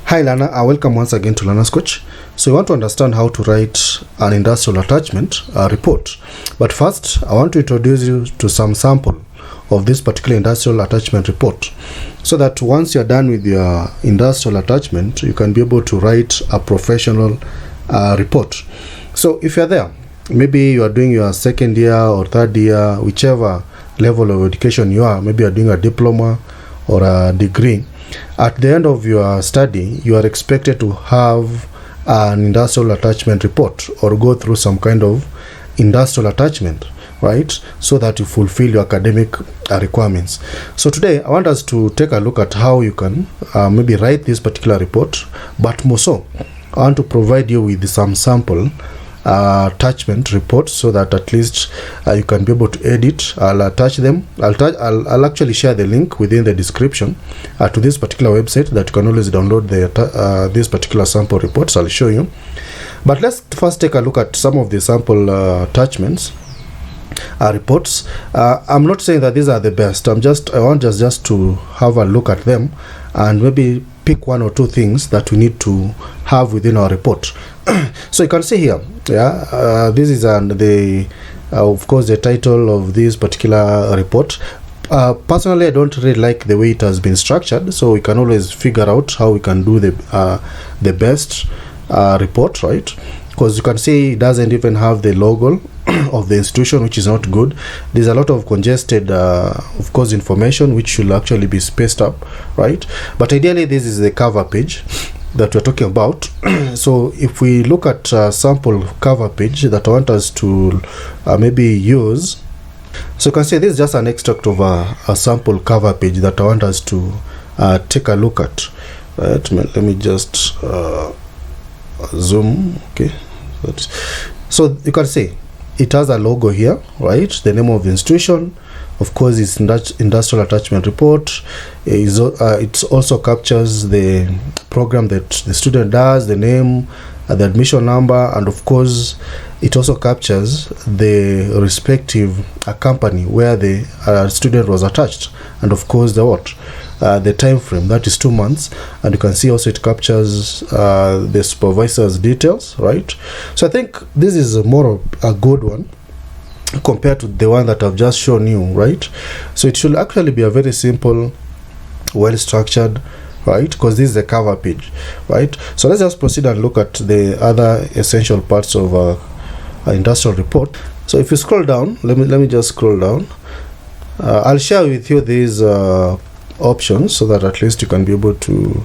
Hi learner, welcome once again to Learner's Coach. So you want to understand how to write an industrial attachment report. But first, I want to introduce you to some sample of this particular industrial attachment report, so that once you're done with your industrial attachment, you can be able to write a professional report. So if you're there, maybe you are doing your second year or third year, whichever level of education you are, maybe you're doing a diploma or a degree. At the end of your study, you are expected to have an industrial attachment report or go through some kind of industrial attachment, right? So that you fulfill your academic requirements. So today, I want us to take a look at how you can maybe write this particular report, but more so, I want to provide you with some sample attachment reports so that at least you can be able to edit. I'll attach them. I'll actually share the link within the description to this particular website that you can always download this particular sample reports. I'll show you. But let's first take a look at some of the sample attachments reports. I'm not saying that these are the best. I want just to have a look at them and maybe pick one or two things that we need to have within our report. So you can see here, this is of course the title of this particular report. Personally, I don't really like the way it has been structured, so we can always figure out how we can do the best report, right? Because you can see it doesn't even have the logo of the institution, which is not good. There's a lot of congested of course information which should actually be spaced up, right? But ideally this is the cover page that we're talking about. So if we look at sample cover page that I want us to maybe use, so you can see this is just an extract of a sample cover page that I want us to take a look at, right? Let me just zoom. Okay, so you can see it has a logo here, right? The name of the institution, of course, it's industrial attachment report. It also captures the program that the student does, the name, the admission number, and of course it also captures the respective company where the student was attached, and of course the time frame, that is 2 months. And you can see also it captures the supervisor's details, right? So I think this is more of a good one compared to the one that I've just shown you, right? So it should actually be a very simple, well structured, right? Because this is the cover page, right? So let's just proceed and look at the other essential parts of an industrial report. So if you scroll down, let me just scroll down. I'll share with you these options so that at least you can be able to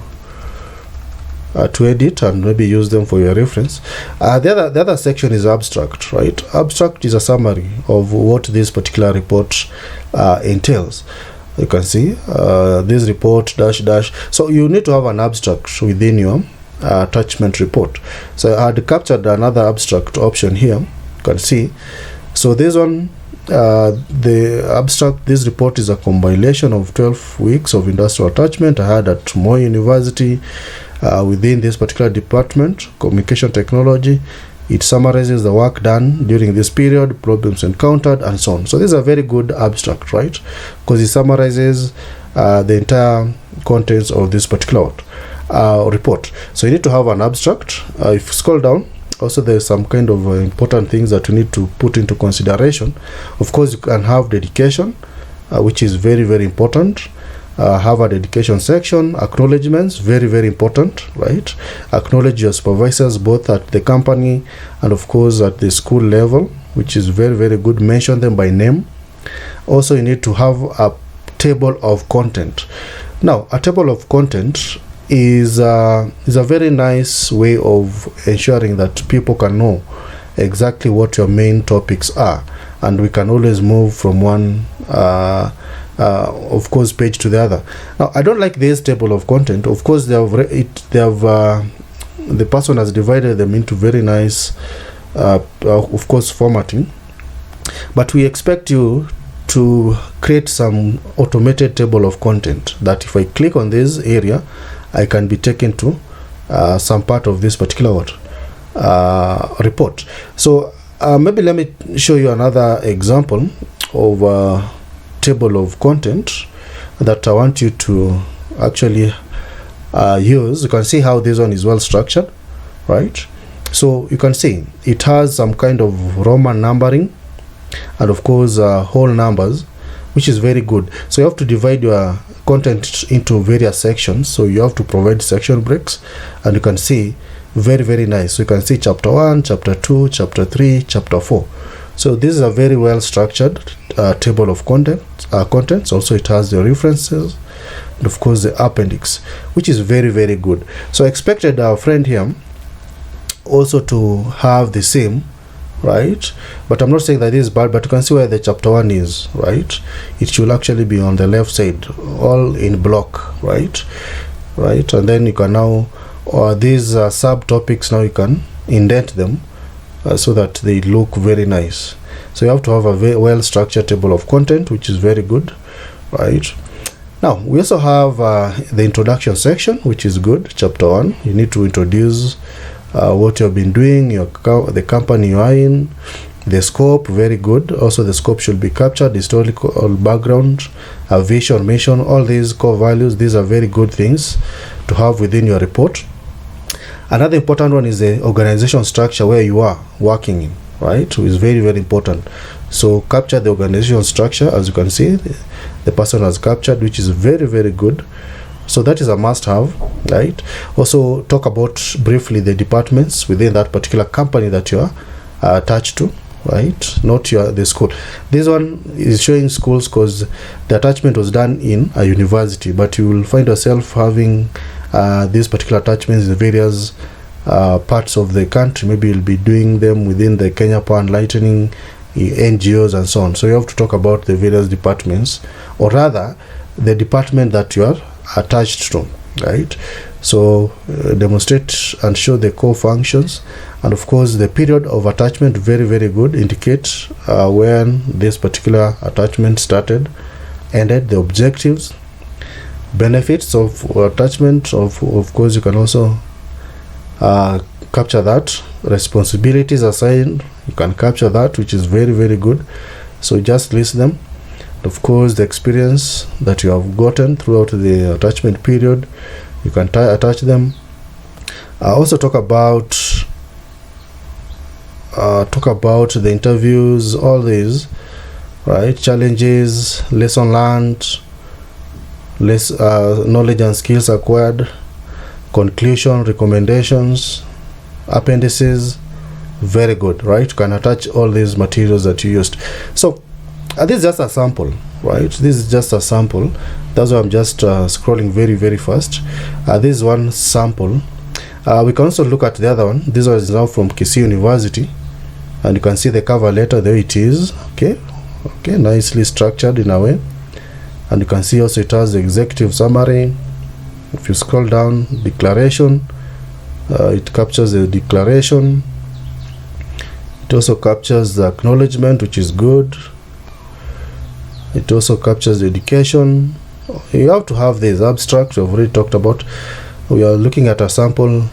edit and maybe use them for your reference. The other section is abstract, right? Abstract is a summary of what this particular report entails. You can see this report dash. So you need to have an abstract within your attachment report. So I had captured another abstract option here. You can see. So this one, the abstract, this report is a compilation of 12 weeks of industrial attachment I had at Moi University within this particular department, communication technology. It summarizes the work done during this period, problems encountered, and so on. So this is a very good abstract, right? Because it summarizes the entire contents of this particular report. So you need to have an abstract. If you scroll down, also there's some kind of important things that you need to put into consideration. Of course, you can have dedication, which is very, very important. Have a dedication section. Acknowledgements, very, very important, right? Acknowledge your supervisors both at the company and of course at the school level, which is very, very good. Mention them by name. Also, you need to have a table of content. Now, a table of content is a very nice way of ensuring that people can know exactly what your main topics are, and we can always move from one of course page to the other. Now, I don't like this table of content. Of course, the person has divided them into very nice of course formatting, but we expect you to create some automated table of content that if I click on this area, I can be taken to some part of this particular report. So maybe let me show you another example of a table of content that I want you to actually use, you can see how this one is well structured, right? So you can see it has some kind of Roman numbering and of course whole numbers, which is very good. So you have to divide your content into various sections, so you have to provide section breaks, and you can see very nice. So you can see chapter 1, chapter 2, chapter 3, chapter 4. So this is a very well structured table of contents. Also it has the references and of course the appendix, which is very good. So I expected our friend here also to have the same, right? But I'm not saying that this is bad, but you can see where the chapter 1 is, right? It should actually be on the left side, all in block, right? And then you can now, these subtopics, now you can indent them so that they look very nice. So you have to have a very well structured table of content, which is very good, right? Now we also have the introduction section, which is good. Chapter 1, you need to introduce what you have been doing, the company you are in, the scope, very good. Also the scope should be captured, historical background, a vision, mission, all these core values. These are very good things to have within your report. Another important one is the organization structure where you are working in, right? Which is very important. So capture the organization structure. As you can see, the person has captured, which is very good. So that is a must-have, right? Also talk about briefly the departments within that particular company that you are attached to, right? Not the school. This one is showing schools because the attachment was done in a university, but you will find yourself having these particular attachments in various parts of the country. Maybe you'll be doing them within the Kenya Power and Lightning, NGOs and so on. So you have to talk about the various departments, or rather the department that you are attached to, right? So demonstrate and show the core functions, and of course the period of attachment, very good. Indicate when this particular attachment started, ended, the objectives, benefits of attachment. Of course you can also capture that. Responsibilities assigned, you can capture that, which is very good. So just list them. Of course the experience that you have gotten throughout the attachment period, you can attach them. Also talk about the interviews, all these, right? Challenges, lesson learned, knowledge and skills acquired, conclusion, recommendations, appendices. Very good, right? You can attach all these materials that you used. So this is just a sample, right? This is just a sample. That's why I'm just scrolling very fast. This is one sample. We can also look at the other one. This one is now from Kisii University, and you can see the cover letter. There it is. Okay, nicely structured in a way. And you can see also it has the executive summary. If you scroll down, declaration, it captures the declaration. It also captures the acknowledgement, which is good. It also captures the education. You have to have this abstract we've already talked about. We are looking at a sample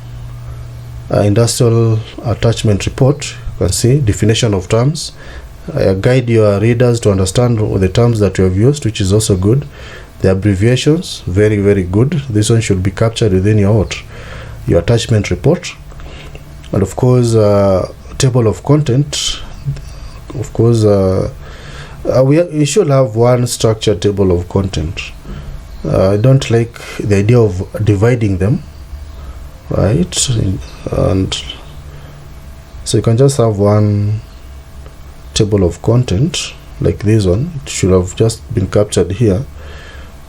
industrial attachment report. You can see definition of terms. Guide your readers to understand the terms that you have used, which is also good. The abbreviations, very good. This one should be captured within your attachment report. And of course table of content. Of course we should have one structured table of content. I don't like the idea of dividing them, right? And so you can just have one table of content like this one. It should have just been captured here,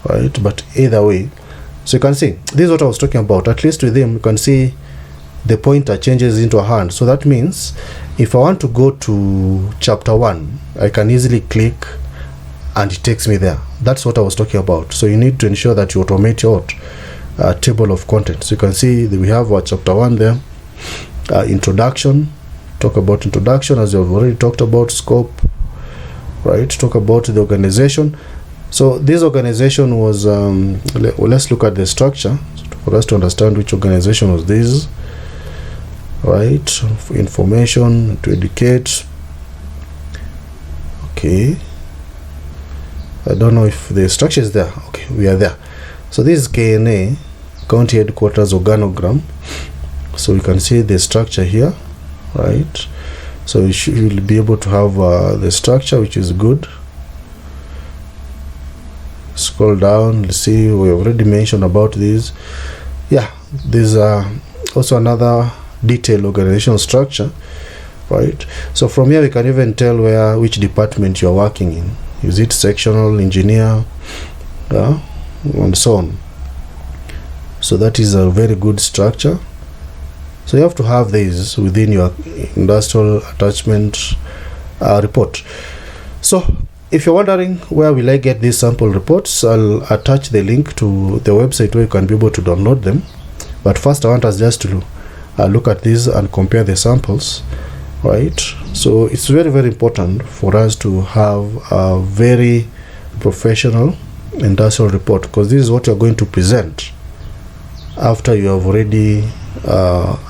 right? But either way, so you can see this is what I was talking about. At least with them you can see the pointer changes into a hand. So that means if I want to go to chapter 1, I can easily click and it takes me there. That's what I was talking about. So you need to ensure that you automate your table of contents. So you can see that we have our chapter 1 there. Introduction, talk about introduction as you've already talked about. Scope, right? Talk about the organization. So this organization was let's look at the structure for us to understand which organization was this, right? Information to educate. Okay, I don't know if the structure is there. Okay, we are there. So this is KNA, county headquarters organogram. So you can see the structure here, right? So you'll be able to have the structure, which is good. Scroll down, let's see, we already mentioned about this. Yeah, there's also another detailed organizational structure, right? So from here we can even tell which department you're working in. Is it sectional, engineer, and so on. So that is a very good structure. So you have to have these within your industrial attachment report. So if you're wondering where will I get these sample reports, I'll attach the link to the website where you can be able to download them. But first I want us just to look at these and compare the samples, right? So it's very, very important for us to have a very professional industrial report, because this is what you're going to present after you have already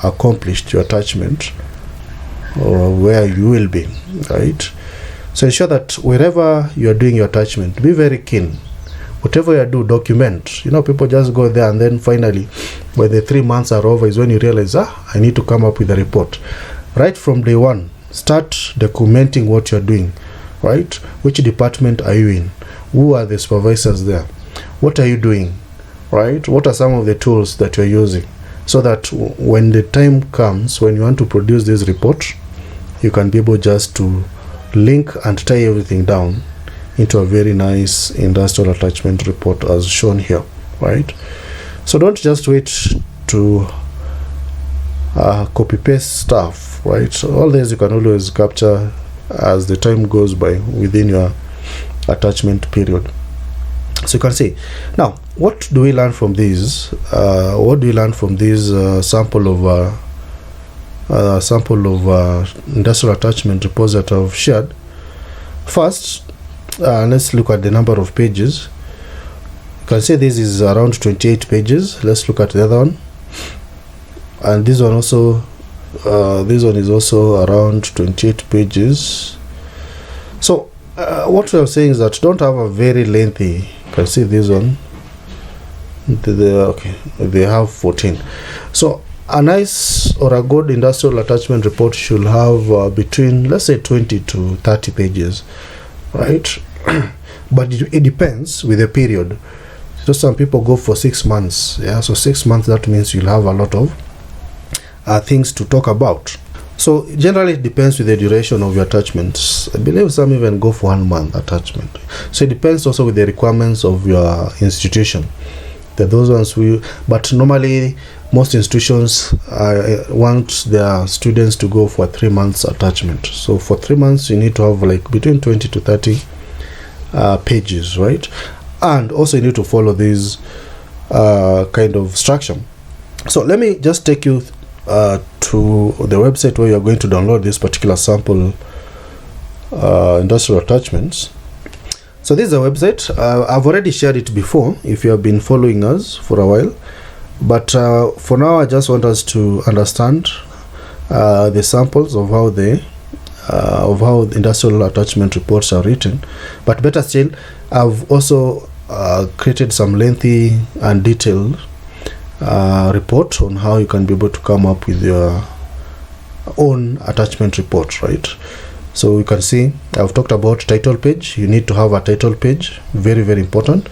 accomplished your attachment, or where you will be, right? So ensure that wherever you are doing your attachment, be very keen. Whatever you do, document. You know, people just go there and then finally, when the 3 months are over, is when you realize, I need to come up with a report. Right from day one, start documenting what you're doing, right? Which department are you in? Who are the supervisors there? What are you doing, right? What are some of the tools that you're using? So that when the time comes, when you want to produce this report, you can be able just to link and tie everything down into a very nice industrial attachment report as shown here, right? So don't just wait to copy paste stuff, right? All this you can always capture as the time goes by within your attachment period. So you can see now, what do we learn from these? What do we learn from this sample of industrial attachment reports that I've shared? First, let's look at the number of pages. You can see this is around 28 pages. Let's look at the other one, and this one also. This one is also around 28 pages. So what we are saying is that don't have a very lengthy. You can see this one. Okay, they have 14. So a nice or a good industrial attachment report should have between, let's say, 20 to 30 pages, right? But it depends with the period. So some people go for 6 months. Yeah, so 6 months, that means you'll have a lot of things to talk about. So generally it depends with the duration of your attachments. I believe some even go for 1 month attachment. So it depends also with the requirements of your institution. There are those ones but normally most institutions want their students to go for 3 months attachment. So for 3 months you need to have like between 20 to 30 pages, right? And also you need to follow this kind of structure. So let me just take you to the website where you are going to download this particular sample industrial attachments. So this is a website. I've already shared it before if you have been following us for a while, but for now I just want us to understand the samples of how the industrial attachment reports are written. But better still, I've also created some lengthy and detailed report on how you can be able to come up with your own attachment report, right? So you can see I've talked about title page. You need to have a title page, very, very important.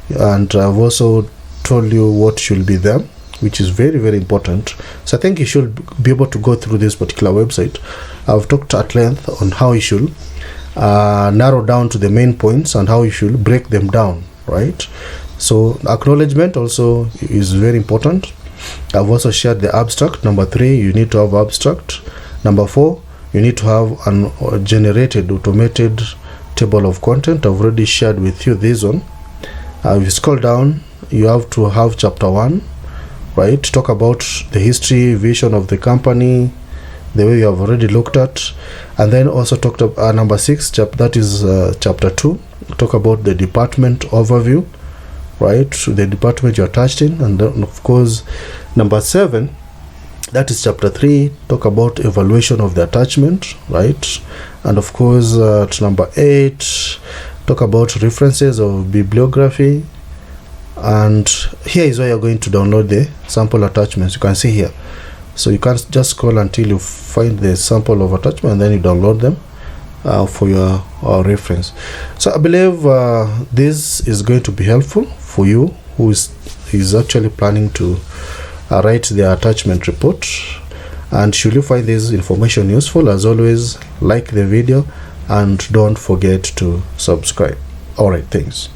And I've also told you what should be there, which is very, very important. So I think you should be able to go through this particular website. I've talked at length on how you should narrow down to the main points and how you should break them down, right? So acknowledgement also is very important. I've also shared the abstract. Number 3, you need to have abstract. Number 4, you need to have an generated automated table of content. I've already shared with you this one. If you scroll down, you have to have chapter 1, right? Talk about the history, vision of the company, the way you have already looked at. And then also talked about number 6, that is chapter 2. Talk about the department overview, right? The department you're attached in. And then of course number 7, that is chapter 3. Talk about evaluation of the attachment, right? And of course at number 8, talk about references of bibliography. and here is where you're going to download the sample attachments. You can see here, so you can't just scroll until you find the sample of attachment and then you download them for your reference. So I believe this is going to be helpful for you who is actually planning to write the attachment report. And should you find this information useful, as always, like the video and don't forget to subscribe. All right, thanks.